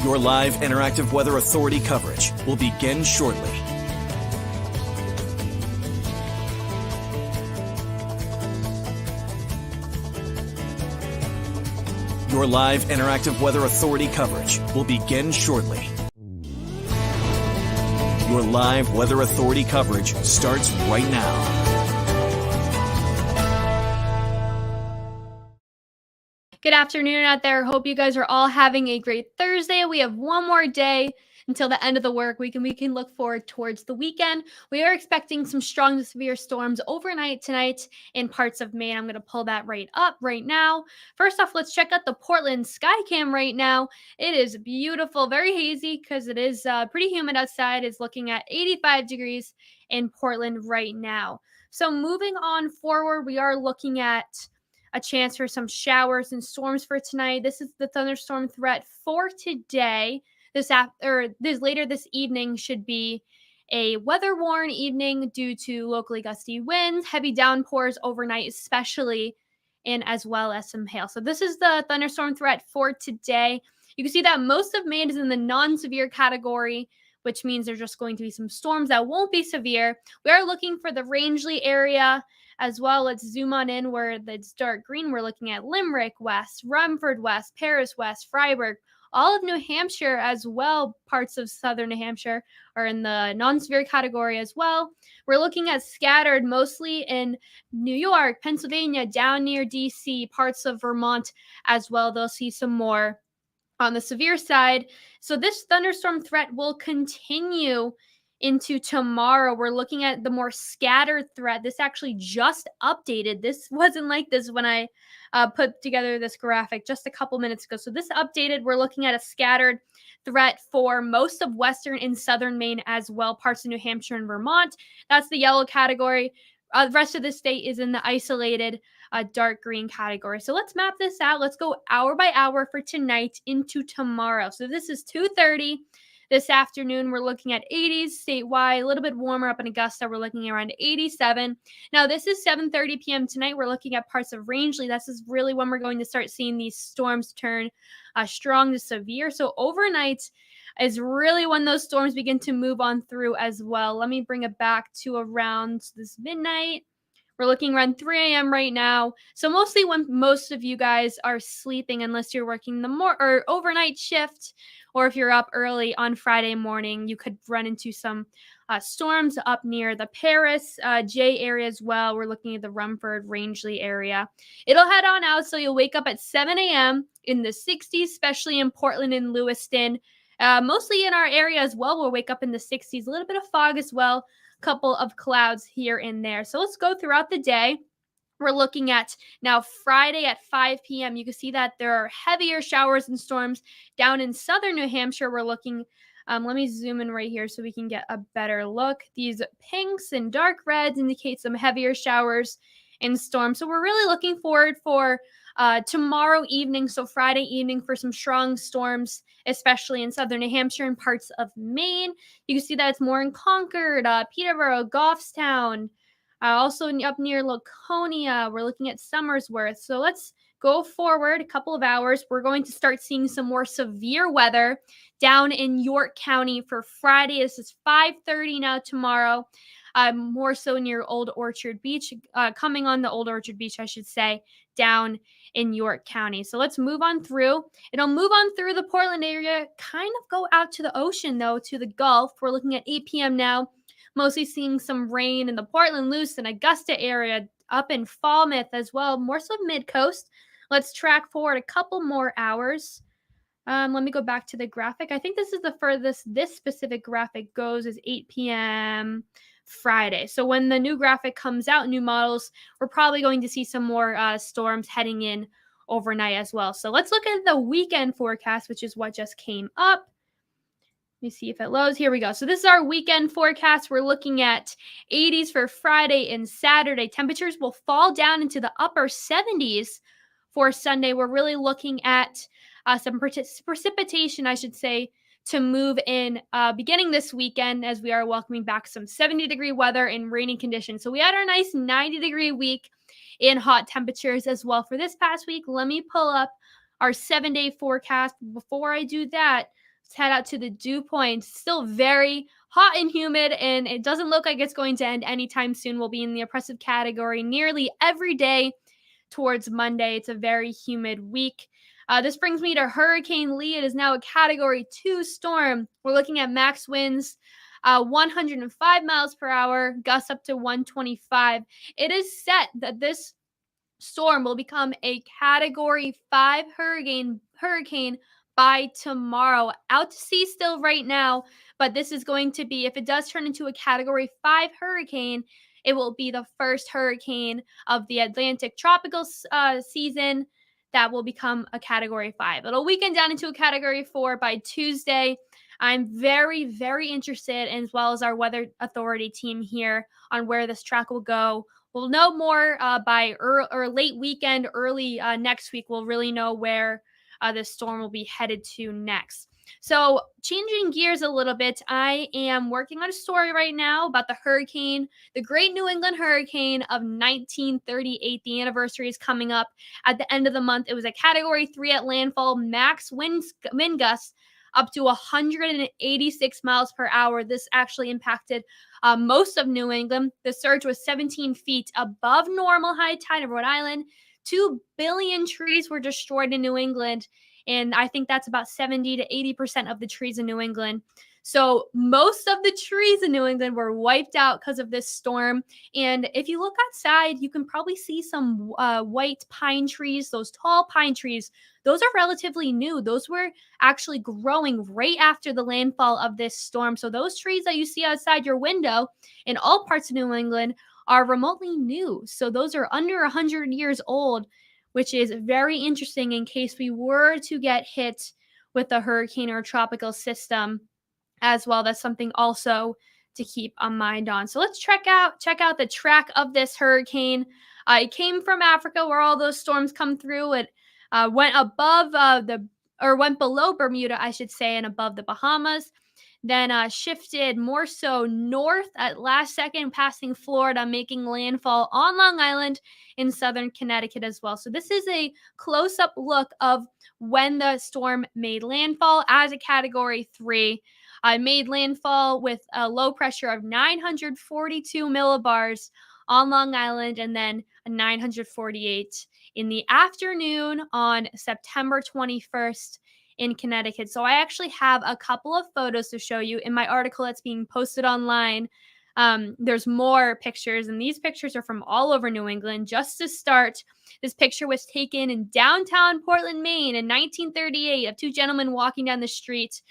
Your live interactive Weather Authority coverage will begin shortly. Your live interactive Weather Authority coverage will begin shortly. Your live Weather Authority coverage starts right now. Good afternoon out there. Hope you guys are all having a great Thursday. We have one more day until the end of the work week, and we can look forward towards the weekend. We are expecting some strong to severe storms overnight tonight in parts of Maine. I'm going to pull that right up right now. First off, let's check out the Portland Skycam right now. It is beautiful, very hazy because it is pretty humid outside. It's looking at 85 degrees in Portland right now. So moving on forward, we are looking at a chance for some showers and storms for tonight. This is the thunderstorm threat for today. Later this evening should be a weather-worn evening due to locally gusty winds, heavy downpours overnight especially, and as well as some hail. So this is the thunderstorm threat for today. You can see that most of Maine is in the non-severe category, which means there's just going to be some storms that won't be severe. We are looking for the Rangeley area as well. Let's zoom on in where it's dark green. We're looking at Limerick West, Rumford West, Paris West, Freiburg, all of New Hampshire as well. Parts of southern New Hampshire are in the non-severe category as well. We're looking at scattered mostly in New York, Pennsylvania, down near DC, parts of Vermont as well. They'll see some more on the severe side. So this thunderstorm threat will continue into tomorrow. We're looking at the more scattered threat. This actually just updated. This wasn't like this when I put together this graphic just a couple minutes ago. So this updated, we're looking at a scattered threat for most of western and southern Maine as well, parts of New Hampshire and Vermont. That's the yellow category. The rest of the state is in the isolated dark green category. So let's map this out. Let's go hour by hour for tonight into tomorrow. So this is 2:30. This afternoon, we're looking at 80s statewide, a little bit warmer up in Augusta. We're looking around 87. Now, this is 7:30 p.m. tonight. We're looking at parts of Rangeley. This is really when we're going to start seeing these storms turn strong to severe. So overnight is really when those storms begin to move on through as well. Let me bring it back to around this midnight. We're looking around 3 a.m. right now. So mostly when most of you guys are sleeping, unless you're working the overnight shift, or if you're up early on Friday morning, you could run into some storms up near the Paris, J area as well. We're looking at the Rumford, Rangeley area. It'll head on out, so you'll wake up at 7 a.m. in the 60s, especially in Portland and Lewiston. Mostly in our area as well, we'll wake up in the 60s. A little bit of fog as well. Couple of clouds here and there. So let's go throughout the day. We're looking at now Friday at 5 p.m. You can see that there are heavier showers and storms down in southern New Hampshire. We're looking, let me zoom in right here so we can get a better look. These pinks and dark reds indicate some heavier showers and storms. So we're really looking forward for tomorrow evening, so Friday evening, for some strong storms, especially in southern New Hampshire and parts of Maine. You can see that it's more in Concord, Peterborough, Goffstown, also up near Laconia. We're looking at Somersworth. So let's go forward a couple of hours. We're going to start seeing some more severe weather down in York County for Friday. This is 5:30 now tomorrow. More so near Old Orchard Beach, coming on the Old Orchard Beach, I should say, down in York County. So let's move on through. It'll move on through the Portland area, kind of go out to the ocean, though, to the Gulf. We're looking at 8 p.m. now, mostly seeing some rain in the Portland, Lewiston, Augusta area, up in Falmouth as well, more so mid-coast. Let's track forward a couple more hours. Let me go back to the graphic. I think this is the furthest this specific graphic goes is 8 p.m. Friday. So when the new graphic comes out, new models, we're probably going to see some more storms heading in overnight as well. So let's look at the weekend forecast, which is what just came up. Let me see if it loads. Here we go. So this is our weekend forecast. We're looking at 80s for Friday and Saturday. Temperatures will fall down into the upper 70s for Sunday. We're really looking at some precipitation, I should say, to move in beginning this weekend, as we are welcoming back some 70-degree weather and rainy conditions. So we had our nice 90-degree week in hot temperatures as well for this past week. Let me pull up our 7-day forecast. Before I do that, Let's head out to the dew point. Still very hot and humid, and it doesn't look like it's going to end anytime soon. We'll be in the oppressive category nearly every day towards Monday. It's a very humid week. This brings me to Hurricane Lee. It is now a Category 2 storm. We're looking at max winds 105 miles per hour, gusts up to 125. It is set that this storm will become a Category 5 hurricane by tomorrow. Out to sea still right now, but this is going to be, if it does turn into a Category 5 hurricane, it will be the first hurricane of the Atlantic tropical season that will become a Category 5. It'll weaken down into a Category 4 by Tuesday. I'm very, very interested, as well as our weather authority team here, on where this track will go. We'll know more by late weekend, early next week. We'll really know where this storm will be headed to next. So, changing gears a little bit, I am working on a story right now about the hurricane, the Great New England Hurricane of 1938. The anniversary is coming up at the end of the month. It was a Category 3 at landfall, max wind gusts up to 186 miles per hour. This actually impacted most of New England. The surge was 17 feet above normal high tide of Rhode Island. 2 billion trees were destroyed in New England, and I think that's about 70 to 80% of the trees in New England. So most of the trees in New England were wiped out because of this storm. And if you look outside, you can probably see some white pine trees, those tall pine trees. Those are relatively new. Those were actually growing right after the landfall of this storm. So those trees that you see outside your window in all parts of New England are remotely new. So those are under 100 years old, which is very interesting in case we were to get hit with a hurricane or a tropical system as well. That's something also to keep a mind on. So let's check out the track of this hurricane. It came from Africa, where all those storms come through. It went went below Bermuda, I should say, and above the Bahamas. Then shifted more so north at last second, passing Florida, making landfall on Long Island in southern Connecticut as well. So this is a close-up look of when the storm made landfall as a Category 3. Made landfall with a low pressure of 942 millibars on Long Island, and then a 948 in the afternoon on September 21st in Connecticut. So I actually have a couple of photos to show you in my article that's being posted online. There's more pictures, and these pictures are from all over New England. Just to start, this picture was taken in downtown Portland, Maine in 1938 of two gentlemen walking down the street.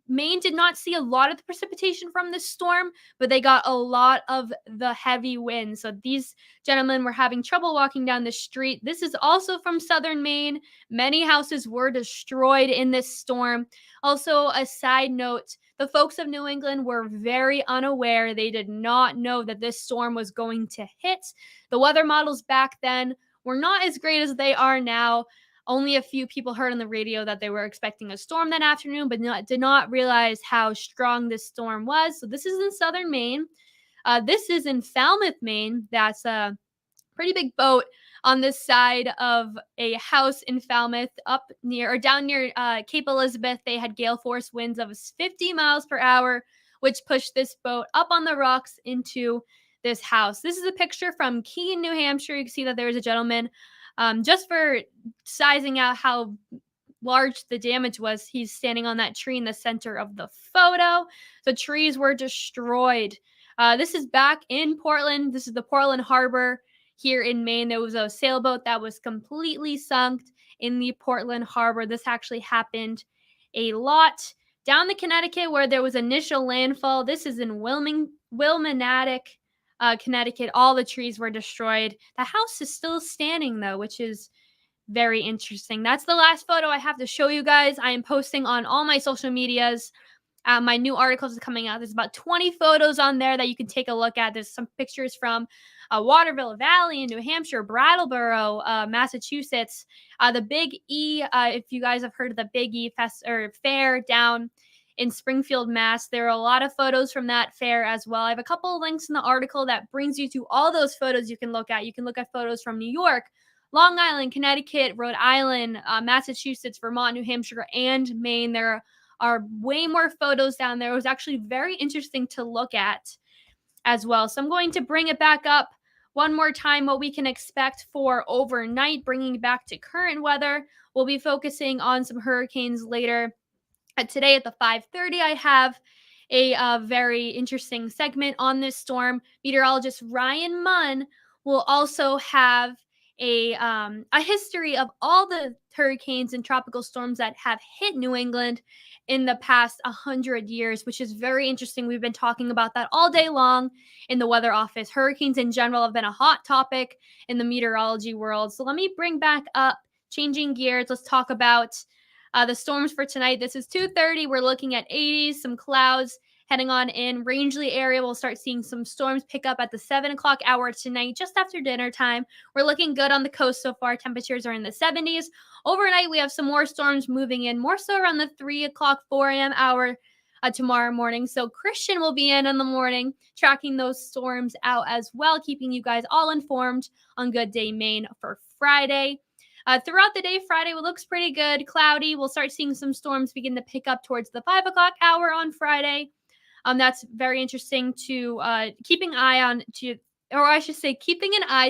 Maine did not see a lot of the precipitation from this storm, but they got a lot of the heavy wind. So these gentlemen were having trouble walking down the street. This is also from southern Maine. Many houses were destroyed in this storm. Also, a side note, the folks of New England were very unaware. They did not know that this storm was going to hit. The weather models back then were not as great as they are now. Only a few people heard on the radio that they were expecting a storm that afternoon, but did not realize how strong this storm was. So this is in southern Maine. This is in Falmouth, Maine. That's a pretty big boat on this side of a house in Falmouth, down near Cape Elizabeth. They had gale force winds of 50 miles per hour, which pushed this boat up on the rocks into this house. This is a picture from Keene, New Hampshire. You can see that there is a gentleman. Just for sizing out how large the damage was, he's standing on that tree in the center of the photo. The trees were destroyed. This is back in Portland. This is the Portland Harbor here in Maine. There was a sailboat that was completely sunk in the Portland Harbor. This actually happened a lot down the Connecticut, where there was initial landfall. This is in Wilmington, Connecticut. All the trees were destroyed. The house is still standing, though, which is very interesting. That's the last photo I have to show you guys. I am posting on all my social medias. My new articles is coming out. There's about 20 photos on there that you can take a look at. There's some pictures from Waterville Valley in New Hampshire, Brattleboro, Massachusetts, the Big E. If you guys have heard of the Big E fair down in Springfield, Mass. There are a lot of photos from that fair as well. I have a couple of links in the article that brings you to all those photos you can look at. You can look at photos from New York, Long Island, Connecticut, Rhode Island, Massachusetts, Vermont, New Hampshire, and Maine. There are way more photos down there. It was actually very interesting to look at as well. So I'm going to bring it back up one more time, what we can expect for overnight, bringing back to current weather. We'll be focusing on some hurricanes later. Today at the 5:30, I have a very interesting segment on this storm. Meteorologist Ryan Munn will also have a history of all the hurricanes and tropical storms that have hit New England in the past 100 years, which is very interesting. We've been talking about that all day long in the weather office. Hurricanes in general have been a hot topic in the meteorology world. So let me bring back up, changing gears. Let's talk about the storms for tonight. This is 2:30. We're looking at 80s, some clouds heading on in. Rangeley area, we'll start seeing some storms pick up at the 7 o'clock hour tonight, just after dinner time. We're looking good on the coast so far. Temperatures are in the 70s. Overnight, we have some more storms moving in, more so around the 3 o'clock, 4 a.m. hour tomorrow morning. So Christian will be in the morning, tracking those storms out as well, keeping you guys all informed on Good Day Maine for Friday. Throughout the day, Friday looks pretty good. Cloudy. We'll start seeing some storms begin to pick up towards the 5 o'clock hour on Friday. That's very interesting to keeping an eye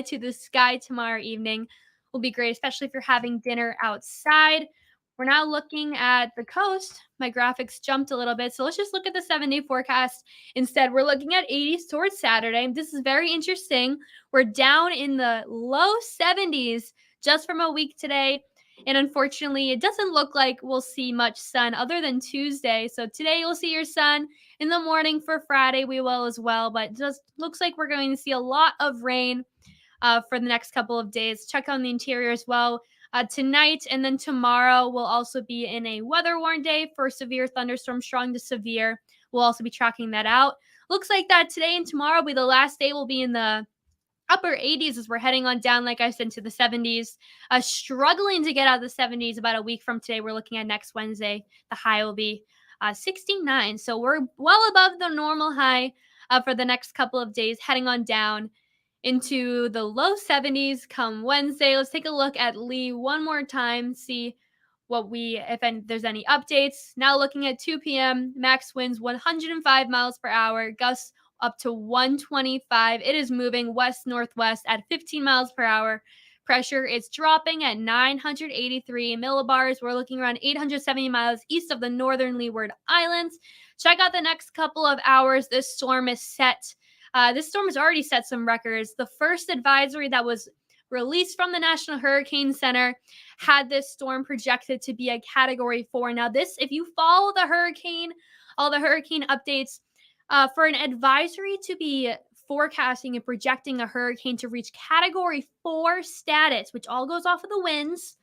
to the sky tomorrow evening will be great, especially if you're having dinner outside. We're now looking at the coast. My graphics jumped a little bit, so let's just look at the 7-day forecast instead. We're looking at 80s towards Saturday. This is very interesting. We're down in the low 70s just from a week today. And unfortunately, it doesn't look like we'll see much sun other than Tuesday. So today you'll see your sun. In the morning for Friday, we will as well. But it just looks like we're going to see a lot of rain for the next couple of days. Check on the interior as well. Tonight and then tomorrow will also be in a weather warn day for severe thunderstorms, strong to severe. We'll also be tracking that out. Looks like that today and tomorrow will be the last day. We'll be in the upper 80s as we're heading on down, like I said, to the 70s. Struggling to get out of the 70s about a week from today. We're looking at next Wednesday. The high will be 69. So we're well above the normal high for the next couple of days, heading on down into the low 70s come Wednesday. Let's take a look at Lee one more time, see if there's any updates. Now looking at 2 p.m., max winds 105 miles per hour, gusts up to 125. It is moving west-northwest at 15 miles per hour. Pressure is dropping at 983 millibars. We're looking around 870 miles east of the northern Leeward Islands. Check out the next couple of hours. This storm has already set some records. The first advisory that was released from the National Hurricane Center had this storm projected to be a Category 4. Now this, if you follow all the hurricane updates, for an advisory to be forecasting and projecting a hurricane to reach Category 4 status, which all goes off of the winds,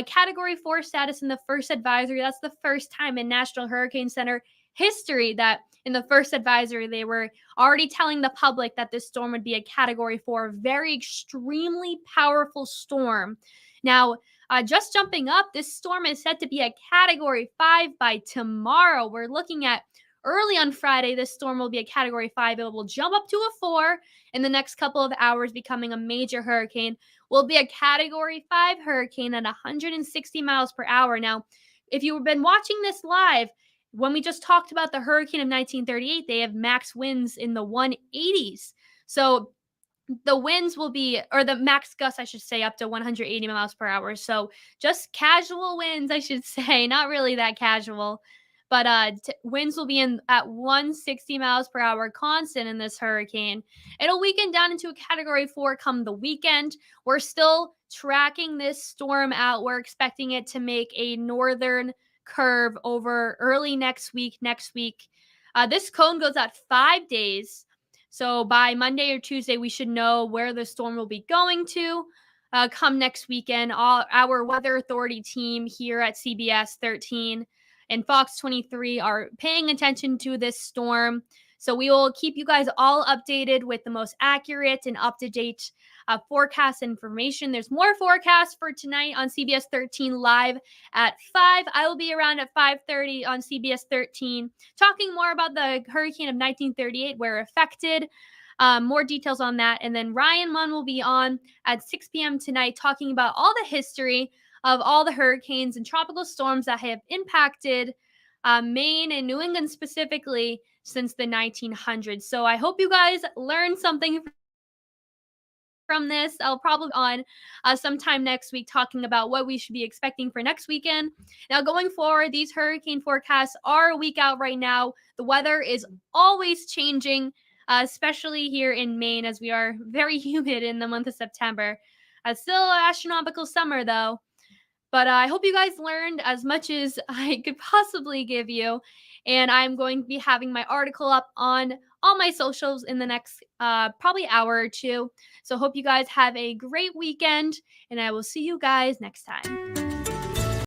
Category 4 status in the first advisory, that's the first time in National Hurricane Center history that in the first advisory, they were already telling the public that this storm would be a Category 4, very extremely powerful storm. Now, just jumping up, this storm is set to be a Category 5 by tomorrow. We're looking at early on Friday, this storm will be a Category 5. It will jump up to a 4 in the next couple of hours, becoming a major hurricane. Will be a Category 5 hurricane at 160 miles per hour. Now, if you've been watching this live, when we just talked about the hurricane of 1938, they have max winds in the 180s. So the winds will be, or the max gusts, I should say, up to 180 miles per hour. So just casual winds, I should say, not really that casual. But winds will be at 160 miles per hour constant in this hurricane. It'll weaken down into a Category 4 come the weekend. We're still tracking this storm out. We're expecting it to make a northern curve over early next week. This cone goes out 5 days. So by Monday or Tuesday, we should know where the storm will be going to. Come next weekend, our Weather Authority team here at CBS 13 and Fox 23 are paying attention to this storm. So we will keep you guys all updated with the most accurate and up-to-date forecast information. There's more forecasts for tonight on CBS 13 live at 5. I will be around at 5:30 on CBS 13 talking more about the hurricane of 1938, where affected. More details on that. And then Ryan Munn will be on at 6 p.m. tonight talking about all the history of all the hurricanes and tropical storms that have impacted Maine and New England specifically since the 1900s. So I hope you guys learned something from this. I'll probably on sometime next week talking about what we should be expecting for next weekend. Now, going forward, these hurricane forecasts are a week out right now. The weather is always changing, especially here in Maine, as we are very humid in the month of September. Still an astronomical summer, though. But I hope you guys learned as much as I could possibly give you. And I'm going to be having my article up on all my socials in the next probably hour or two. So hope you guys have a great weekend, and I will see you guys next time.